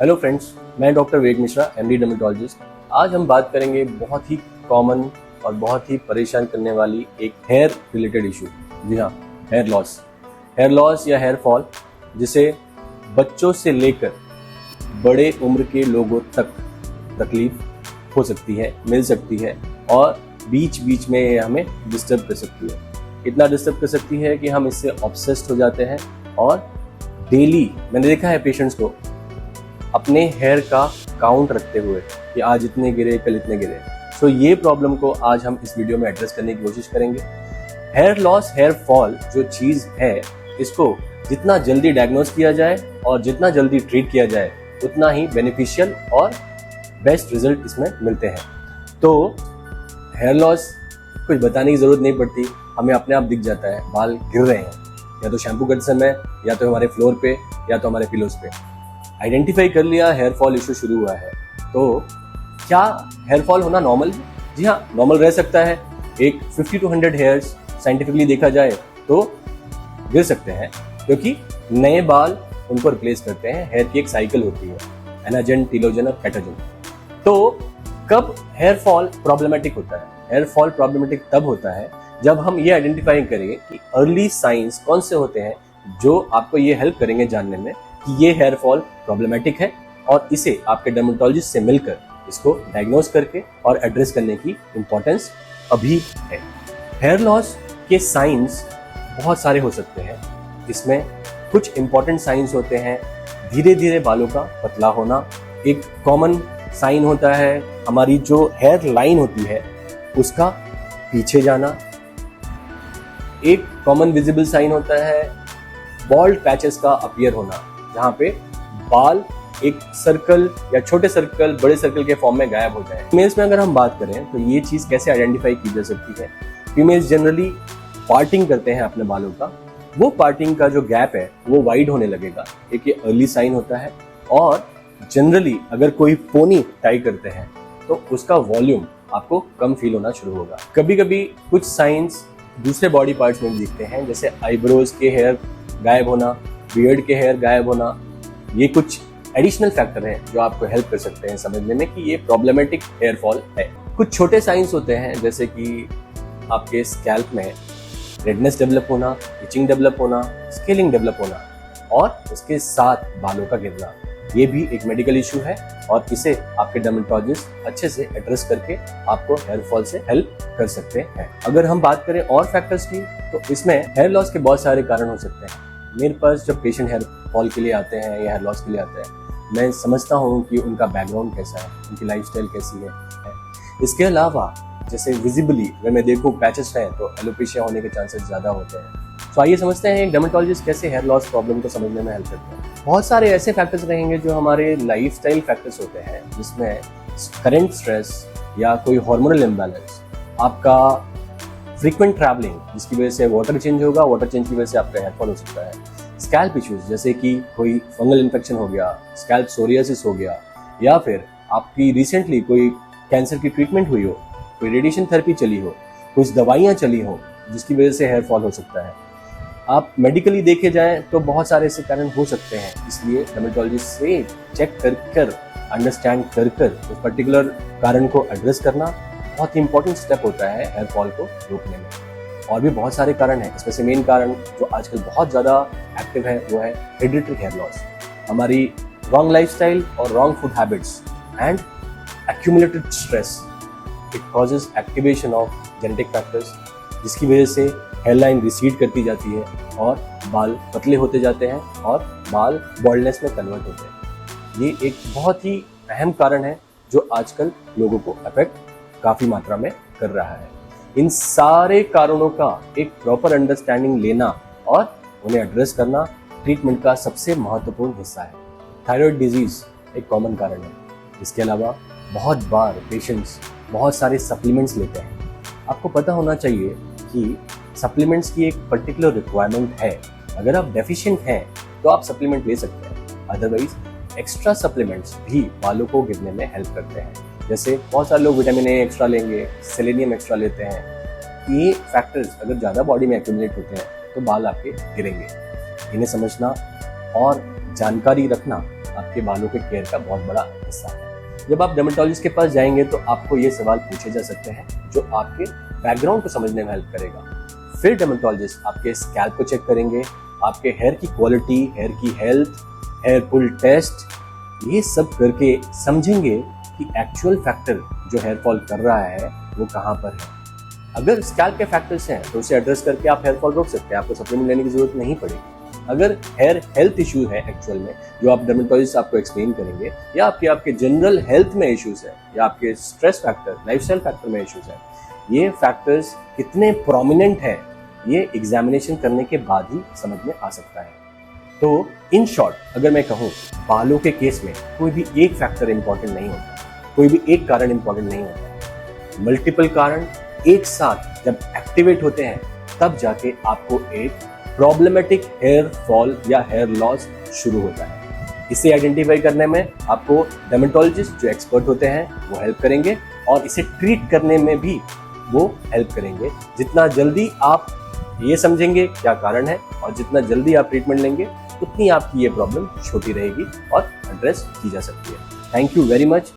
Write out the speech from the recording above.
Hello friends, मैं doctor विवेक Mishra, MD dermatologist. आज हम बात करेंगे बहुत ही कॉमन और बहुत ही परेशान करने वाली एक हेयर रिलेटेड इशू। जी हाँ, हेयर लॉस या हेयर फॉल, जिसे बच्चों से लेकर बड़े उम्र के लोगों तक तकलीफ हो सकती है, मिल सकती है और बीच बीच में ये हमें डिस्टर्ब कर सकती है। इतना डिस्टर्ब कर सकती है कि हम इससे ऑब्सेस्ड हो जाते हैं और डेली मैंने देखा है पेशेंट्स को अपने हेयर का काउंट रखते हुए कि आज इतने गिरे, कल इतने गिरे। सो ये प्रॉब्लम को आज हम इस वीडियो में एड्रेस करने की कोशिश करेंगे। हेयर लॉस, हेयर फॉल जो चीज़ है, इसको जितना जल्दी डायग्नोस किया जाए और जितना जल्दी ट्रीट किया जाए उतना ही बेनिफिशियल और बेस्ट रिजल्ट इसमें मिलते हैं। तो हेयर लॉस कुछ बताने की ज़रूरत नहीं पड़ती, हमें अपने आप दिख जाता है। बाल गिर रहे हैं या तो शैम्पू करते समय, या तो हमारे फ्लोर पे, या तो हमारे पिलोज पे। आइडेंटिफाई कर लिया, हेयर फॉल इशू शुरू हुआ है। तो क्या हेयर फॉल होना नॉर्मल है? जी हाँ, नॉर्मल रह सकता है। एक 50 to 100 हेयर्स साइंटिफिकली देखा जाए तो गिर सकते हैं, क्योंकि नए बाल उनको रिप्लेस करते हैं। हेयर की एक साइकिल होती है, एनाजन, टीलोजन और कैटाजन। तो कब हेयर फॉल प्रॉब्लमेटिक होता है? हेयर फॉल प्रॉब्लमेटिक तब होता है जब हम ये आइडेंटिफाई करें कि अर्ली साइंस कौन से होते हैं जो आपको ये हेल्प करेंगे जानने में कि ये हेयर फॉल प्रॉब्लमेटिक है, और इसे आपके डर्मेटोलॉजिस्ट से मिलकर इसको डायग्नोस करके और एड्रेस करने की इम्पोर्टेंस अभी है। हेयर लॉस के साइंस बहुत सारे हो सकते हैं। इसमें कुछ इंपॉर्टेंट साइंस होते हैं। धीरे धीरे बालों का पतला होना एक कॉमन साइन होता है। हमारी जो हेयर लाइन होती है उसका पीछे जाना एक कॉमन विजिबल साइन होता है। बॉल्ड पैचेस का अपीयर होना, जहाँ पे बाल एक सर्कल या छोटे सर्कल, बड़े सर्कल के फॉर्म में गायब हो जाए। फीमेल्स में अगर हम बात करें तो ये चीज़ कैसे आइडेंटिफाई की जा सकती है? फीमेल्स जनरली पार्टिंग करते हैं अपने बालों का। वो पार्टिंग का जो गैप है वो वाइड होने लगेगा, एक ये अर्ली साइन होता है। और जनरली अगर कोई पोनी टाई करते हैं तो उसका वॉल्यूम आपको कम फील होना शुरू होगा। कभी कभी कुछ साइंस दूसरे बॉडी पार्ट्स में दिखते हैं, जैसे आईब्रोज के हेयर गायब होना, बियर्ड के हेयर गायब होना। ये कुछ एडिशनल फैक्टर हैं जो आपको हेल्प कर सकते हैं समझने में कि ये प्रॉब्लमेटिक हेयर फॉल है। कुछ छोटे साइंस होते हैं, जैसे कि आपके स्कैल्प में रेडनेस डेवलप होना, इचिंग डेवलप होना, स्केलिंग डेवलप होना, और उसके साथ बालों का गिरना। ये भी एक मेडिकल इशू है और इसे आपके डर्मेटोलॉजिस्ट अच्छे से एड्रेस करके आपको हेयर फॉल से हेल्प कर सकते हैं। अगर हम बात करें और फैक्टर्स की, तो इसमें हेयर लॉस के बहुत सारे कारण हो सकते हैं। मेरे पास जब पेशेंट हेयर फॉल के लिए आते हैं या हेयर लॉस के लिए आते हैं, मैं समझता हूँ कि उनका बैकग्राउंड कैसा है, उनकी लाइफस्टाइल कैसी है। इसके अलावा जैसे विजिबली अगर मैं देखूँ पैचेस हैं तो एलोपेशिया होने के चांसेस ज़्यादा होते हैं। तो आइए समझते हैं एक डर्मेटोलॉजिस्ट कैसे हेयर लॉस प्रॉब्लम को समझने में हेल्प करते हैं। बहुत सारे ऐसे फैक्टर्स रहेंगे जो हमारे लाइफस्टाइल फैक्टर्स होते हैं, जिसमें करंट स्ट्रेस या कोई हार्मोनल इम्बैलेंस, आपका फ्रीक्वेंट ट्रैवलिंग जिसकी वजह से वाटर चेंज होगा, वाटर चेंज की वजह से आपका हेयर फॉल हो सकता है। स्कैल्प इश्यूज, जैसे कि कोई फंगल इन्फेक्शन हो गया, स्कैल्प सोरियासिस हो गया, या फिर आपकी रिसेंटली कोई कैंसर की ट्रीटमेंट हुई हो, कोई रेडिएशन थेरेपी चली हो, कुछ दवाइयाँ चली हो जिसकी वजह से हेयर फॉल हो सकता है। आप मेडिकली देखे जाएं तो बहुत सारे ऐसे कारण हो सकते हैं, इसलिए डर्मेटोलॉजिस्ट से चेक कर अंडरस्टैंड कर उस पर्टिकुलर कारण को एड्रेस करना बहुत ही इंपॉर्टेंट स्टेप होता है हेयर फॉल को रोकने में। और भी बहुत सारे कारण हैं, इसमें से मेन कारण जो आजकल बहुत ज़्यादा एक्टिव है वो है हेरिडिटरी हेयर लॉस। हमारी रॉन्ग लाइफस्टाइल और wrong food habits and accumulated stress, it causes activation of genetic factors, जिसकी वजह से हेयरलाइन रिसीड करती जाती है और बाल पतले होते जाते हैं और बाल बॉल्डनेस में कन्वर्ट होते हैं। ये एक बहुत ही अहम कारण है जो आजकल लोगों को अफेक्ट काफ़ी मात्रा में कर रहा है। इन सारे कारणों का एक प्रॉपर अंडरस्टैंडिंग लेना और उन्हें एड्रेस करना ट्रीटमेंट का सबसे महत्वपूर्ण हिस्सा है। थायराइड डिजीज एक कॉमन कारण है। इसके अलावा बहुत बार पेशेंट्स बहुत सारे सप्लीमेंट्स लेते हैं। आपको पता होना चाहिए कि सप्लीमेंट्स की एक पर्टिकुलर रिक्वायरमेंट है। अगर आप डेफिशिएंट हैं तो आप सप्लीमेंट ले सकते हैं, अदरवाइज एक्स्ट्रा सप्लीमेंट्स भी बालों को गिरने में हेल्प करते हैं। जैसे बहुत सारे लोग विटामिन ए एक्स्ट्रा लेंगे, सेलेनियम एक्स्ट्रा लेते हैं। ये फैक्टर्स अगर ज़्यादा बॉडी में एक्यूमुलेट होते हैं तो बाल आपके गिरेंगे। इन्हें समझना और जानकारी रखना आपके बालों के केयर का बहुत बड़ा हिस्सा है। जब आप डर्मेटोलॉजिस्ट के पास जाएंगे तो आपको ये सवाल पूछे जा सकते हैं जो आपके बैकग्राउंड को समझने में हेल्प करेगा। फिर डर्मेटोलॉजिस्ट आपके स्कैल्प को चेक करेंगे, आपके हेयर की क्वालिटी, हेयर की हेल्थ, हेयर पुल टेस्ट, ये सब करके समझेंगे कि एक्चुअल फैक्टर जो हेयर फॉल कर रहा है वो कहाँ पर है। अगर स्कैल्प के फैक्टर्स हैं तो उसे एड्रेस करके आप हेयर फॉल रोक सकते हैं, आपको सप्लीमेंट लेने की जरूरत नहीं पड़ेगी। अगर हेयर हेल्थ इशू है एक्चुअल में, जो आप डर्मेटोलॉजिस्ट आपको एक्सप्लेन करेंगे, या आपके जनरल हेल्थ में इश्यूज है, या आपके स्ट्रेस फैक्टर, लाइफस्टाइल फैक्टर में इश्यूज है, ये फैक्टर्स कितने प्रोमिनेंट है ये एग्जामिनेशन करने के बाद ही समझ में आ सकता है। तो इन शॉर्ट अगर मैं कहूँ, बालों के केस में कोई भी एक फैक्टर इंपॉर्टेंट नहीं होता, कोई भी एक कारण इंपॉर्टेंट नहीं होता। मल्टीपल कारण एक साथ जब एक्टिवेट होते हैं तब जाके आपको एक प्रॉब्लमेटिक हेयर फॉल या हेयर लॉस शुरू होता है। इसे आइडेंटिफाई करने में आपको डर्मेटोलॉजिस्ट जो एक्सपर्ट होते हैं वो हेल्प करेंगे, और इसे ट्रीट करने में भी वो हेल्प करेंगे। जितना जल्दी आप ये समझेंगे क्या कारण है और जितना जल्दी आप ट्रीटमेंट लेंगे, उतनी आपकी ये प्रॉब्लम छोटी रहेगी और एड्रेस की जा सकती है। Thank you very much.